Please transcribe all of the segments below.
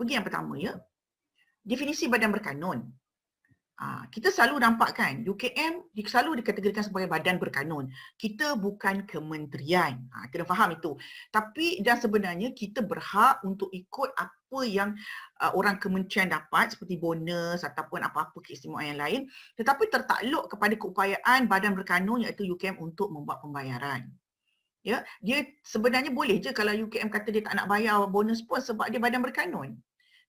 pergi yang pertama ya. Definisi badan berkanun. Kita selalu nampak kan, UKM selalu dikategorikan sebagai badan berkanun. Kita bukan kementerian. Kena faham itu. Tapi dan sebenarnya kita berhak untuk ikut apa yang orang kementerian dapat seperti bonus ataupun apa-apa keistimewaan yang lain. Tetapi tertakluk kepada keupayaan badan berkanun iaitu UKM untuk membuat pembayaran. Ya, dia sebenarnya boleh je kalau UKM kata dia tak nak bayar bonus pun sebab dia badan berkanun.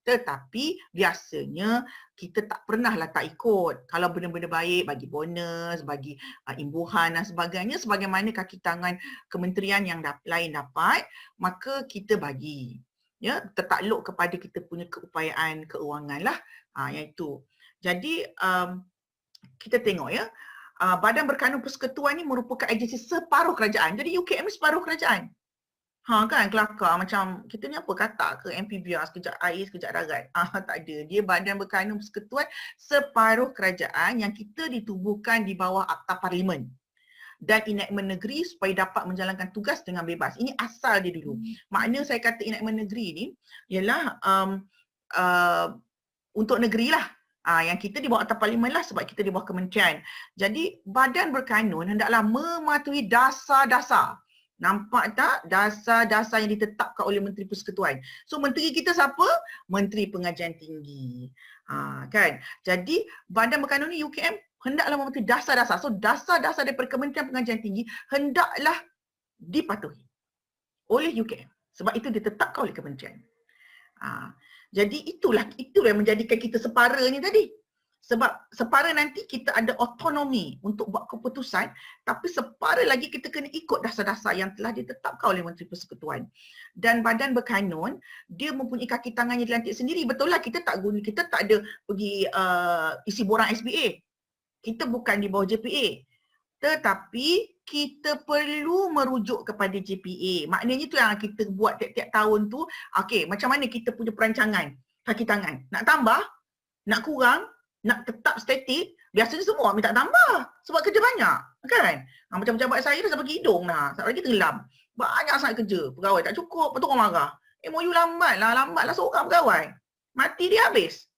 Tetapi biasanya kita tak pernahlah tak ikut. Kalau benda-benda baik, bagi bonus, bagi imbuhan dan sebagainya, sebagaimana kaki tangan kementerian yang lain dapat, maka kita bagi. Ya, tertakluk kepada kita punya keupayaan keuangan lah. Yang itu. Jadi kita tengok ya, Badan Berkanun Persekutuan ni merupakan agensi separuh kerajaan. Jadi UKM ni separuh kerajaan. Kan kelakar macam kita ni apa katak ke MPBR sekejap air sekejap darat. Tak ada. Dia Badan Berkanun Persekutuan separuh kerajaan yang kita ditubuhkan di bawah Akta Parlimen dan enactment negeri supaya dapat menjalankan tugas dengan bebas. Ini asal dia dulu. Makna saya kata enactment negeri ni ialah untuk negeri lah. Yang kita di bawah Akta Parlimen lah sebab kita di bawah kementerian. Jadi Badan Berkanun hendaklah mematuhi dasar-dasar. Nampak tak dasar-dasar yang ditetapkan oleh Menteri Persekutuan. So menteri kita siapa? Menteri Pengajian Tinggi. Kan? Jadi Badan Berkanun ni UKM hendaklah mematuhi dasar-dasar. So dasar-dasar daripada Kementerian Pengajian Tinggi hendaklah dipatuhi oleh UKM. Sebab itu ditetapkan oleh kementerian. Jadi itulah yang menjadikan kita separa ni tadi. Sebab separa nanti kita ada autonomi untuk buat keputusan, tapi separa lagi kita kena ikut dasar-dasar yang telah ditetapkan oleh Menteri Persekutuan. Dan Badan Berkanun, dia mempunyai kaki tangan yang dilantik sendiri. Betul lah kita tak ada pergi isi borang SBA. Kita bukan di bawah JPA. Tetapi kita perlu merujuk kepada JPA. Maknanya tu yang kita buat tiap-tiap tahun tu. Okey, macam mana kita punya perancangan kaki tangan? Nak tambah? Nak kurang? Nak tetap statik? Biasanya semua minta tambah sebab kerja banyak, kan? Macam pejabat saya dah sampai ke hidung dah. Satu lagi tenggelam. Banyak sangat kerja. Pegawai tak cukup, betul orang marah. MOU lambatlah seorang pegawai. Mati dia habis.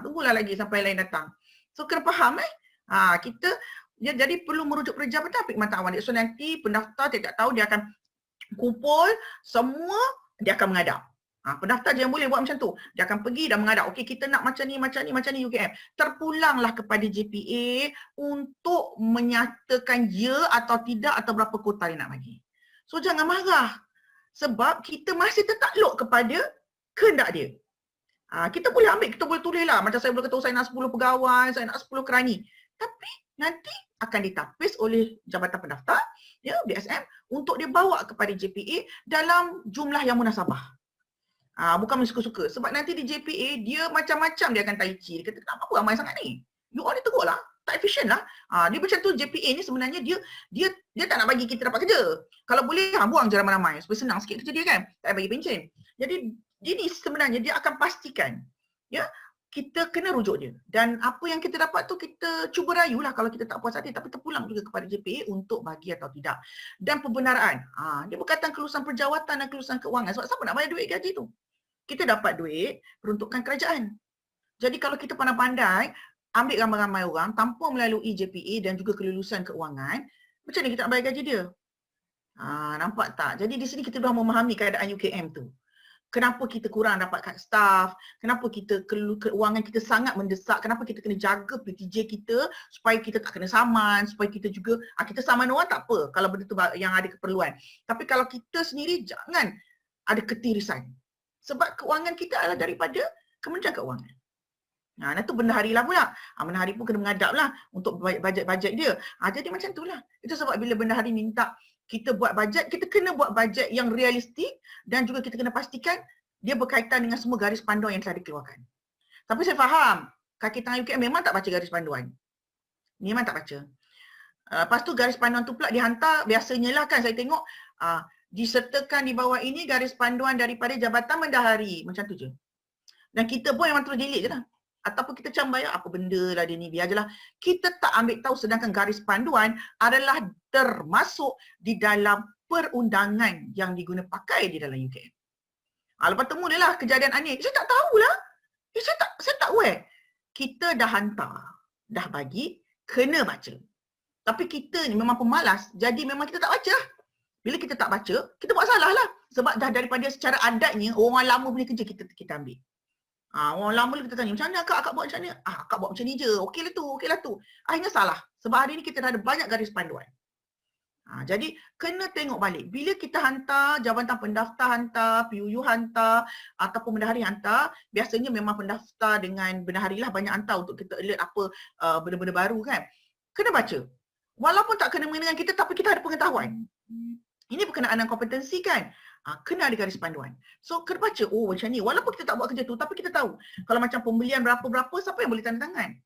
Tunggulah lagi sampai lain datang. So kena faham kita jadi perlu merujuk pada Jabatan Perkhidmatan Awam. So nanti pendaftar tiap-tiap tahun dia akan kumpul semua, dia akan mengadap. Pendaftar je yang boleh buat macam tu. Dia akan pergi dan mengadap. Okey, kita nak macam ni UKM. Terpulanglah kepada JPA untuk menyatakan ya atau tidak atau berapa kota dia nak bagi. So jangan marah. Sebab kita masih tertakluk kepada kehendak dia. Kita boleh ambil, kita boleh tulis lah. Macam saya boleh kata saya nak 10 pegawai, saya nak 10 kerani. Tapi nanti akan ditapis oleh Jabatan Pendaftar, ya, BSM, untuk dia bawa kepada JPA dalam jumlah yang munasabah. Bukan suka-suka. Sebab nanti di JPA, dia macam-macam dia akan tai chi. Dia kata, kenapa ramai sangat ni? You all ni teruk lah. Tak efisien lah. Dia macam tu, JPA ni sebenarnya dia tak nak bagi kita dapat kerja. Kalau boleh, buang je ramai-ramai. Supaya senang sikit kerja dia kan. Tak bagi pencen. Jadi, dia ni sebenarnya dia akan pastikan, ya, kita kena rujuk dia. Dan apa yang kita dapat tu kita cuba rayu lah kalau kita tak puas hati. Tapi terpulang juga kepada JPA untuk bagi atau tidak. Dan pembenaran. Dia berkaitan kelulusan perjawatan dan kelulusan keuangan. Sebab siapa nak bayar duit gaji tu? Kita dapat duit peruntukan kerajaan. Jadi kalau kita pandai-pandai ambil ramai-ramai orang tanpa melalui JPA dan juga kelulusan keuangan, macam mana kita nak bayar gaji dia? Nampak tak? Jadi di sini kita dah memahami keadaan UKM tu. Kenapa kita kurang dapat kad staff, kenapa kita keuangan kita sangat mendesak, kenapa kita kena jaga PTJ kita supaya kita tak kena saman, supaya kita juga, kita saman orang tak apa kalau benda tu yang ada keperluan. Tapi kalau kita sendiri jangan ada ketirisan. Sebab keuangan kita adalah daripada Kementerian Keuangan. Itu bendahari lah pula. Bendahari pun kena mengadap lah untuk bajet-bajet dia. Jadi macam itulah. Itu sebab bila bendahari minta kita buat bajet, kita kena buat bajet yang realistik dan juga kita kena pastikan dia berkaitan dengan semua garis panduan yang telah dikeluarkan. Tapi saya faham, kaki tangan UKM memang tak baca garis panduan. Memang tak baca. Lepas tu garis panduan tu pula dihantar, biasanya lah kan saya tengok, disertakan di bawah ini garis panduan daripada Jabatan Bendahari. Macam tu je. Dan kita pun memang terus delete je lah. Ataupun kita cambai, apa benda lah dia ni, biar je lah. Kita tak ambil tahu sedangkan garis panduan adalah termasuk di dalam perundangan yang diguna pakai di dalam UKM. Lepas temu dia lah kejadian Anik. Saya tak tahulah. Saya tak aware. Kita dah hantar, dah bagi, kena baca. Tapi kita ni memang pemalas, jadi memang kita tak baca. Bila kita tak baca, kita buat salah lah. Sebab dah daripada secara adatnya, orang lama punya kerja kita ambil. Orang lama kita tanya, macam mana akak buat macam mana? Akak buat macam ni je, okey lah tu. Akhirnya salah. Sebab hari ni kita dah ada banyak garis panduan. Jadi kena tengok balik. Bila kita hantar, Jabatan Pendaftar hantar, PUU hantar ataupun bendahari hantar, biasanya memang pendaftar dengan bendahari lah banyak hantar untuk kita alert apa benda-benda baru kan. Kena baca. Walaupun tak kena mengenai dengan kita tapi kita ada pengetahuan. Ini berkenaan dengan kompetensi kan. Kena ada garis panduan. So kena baca, oh macam ni. Walaupun kita tak buat kerja tu tapi kita tahu. Kalau macam pembelian berapa-berapa, siapa yang boleh tanda tangan?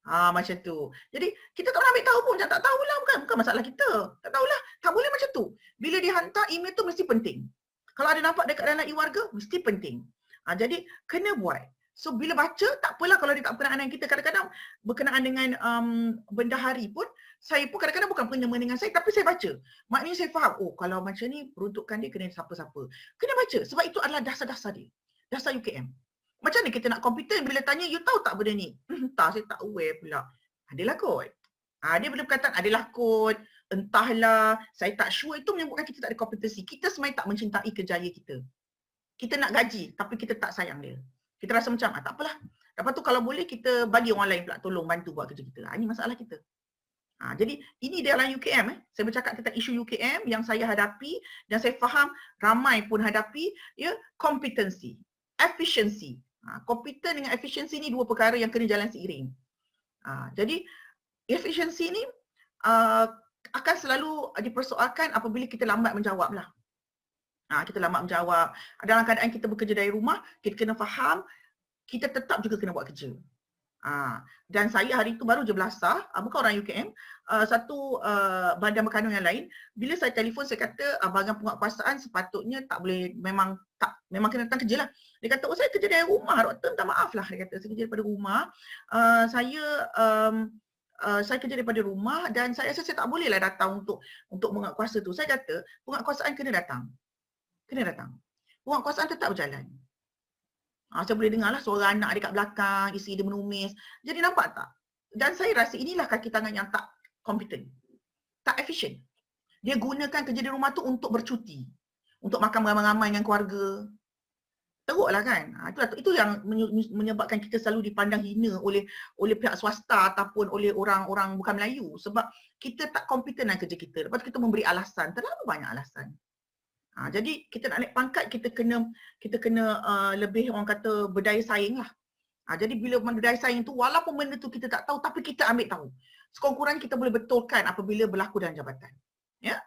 Macam tu. Jadi kita tak pernah ambil tahu pun, macam tak tahulah bukan masalah kita. Tak tahulah, tak boleh macam tu. Bila dihantar email tu mesti penting. Kalau ada nampak dekat dalam e-warga, mesti penting. Jadi kena buat. So bila baca, tak apalah kalau dia tak berkenaan dengan kita. Kadang-kadang berkenaan dengan bendahari pun, saya pun kadang-kadang bukan kena dengan saya, tapi saya baca. Maknanya saya faham, oh kalau macam ni peruntukan dia kena siapa-siapa. Kena baca sebab itu adalah dasar-dasar dia. Dasar UKM. Macam ni kita nak komputer bila tanya, you tahu tak benda ni? Tak, saya tak aware pula. Adalah kod. Dia bila perkataan adalah kod, entahlah, saya tak sure, itu menyebutkan kita tak ada kompetensi. Kita sebenarnya tak mencintai kerjaya kita. Kita nak gaji tapi kita tak sayang dia. Kita rasa macam, tak apalah. Lepas tu kalau boleh kita bagi orang lain pula tolong bantu buat kerja kita. Ini masalah kita. Jadi ini dia dalam UKM. Saya bercakap tentang isu UKM yang saya hadapi dan saya faham ramai pun hadapi, ya, kompetensi, efisiensi. Kompeten dengan efisiensi ni dua perkara yang kena jalan seiring. Jadi efisiensi ni akan selalu dipersoalkan apabila kita lambat menjawab lah. Kita lambat menjawab. Dalam keadaan kita bekerja dari rumah, kita kena faham, kita tetap juga kena buat kerja. Dan saya hari itu baru je belasah, bukan orang UKM, satu badan berkanun yang lain. Bila saya telefon, saya kata bahagian penguatkuasaan sepatutnya tak boleh, memang kena datang kerja lah. Dia kata, oh saya kerja dari rumah, doktor, minta maaf lah. Dia kata, saya kerja daripada rumah, saya kerja daripada rumah dan saya rasa saya tak boleh lah datang untuk penguatkuasa tu. Saya kata, penguatkuasaan kena datang. Penguatkuasaan tetap berjalan. Saya boleh dengar lah suara anak dekat belakang, isteri dia menumis. Jadi nampak tak? Dan saya rasa inilah kaki tangan yang tak kompeten. Tak efisien. Dia gunakan kerja di rumah tu untuk bercuti. Untuk makan beramai-ramai dengan keluarga. Teruklah kan? Itu yang menyebabkan kita selalu dipandang hina oleh pihak swasta ataupun oleh orang-orang bukan Melayu. Sebab kita tak kompeten dengan kerja kita. Lepas tu kita memberi alasan. Terlalu banyak alasan. Jadi kita nak naik pangkat, kita kena lebih orang kata berdaya saing lah. Jadi bila berdaya saing tu, walaupun benda tu kita tak tahu tapi kita ambil tahu. Sekurang-kurangnya kita boleh betulkan apabila berlaku dalam jabatan. Ya.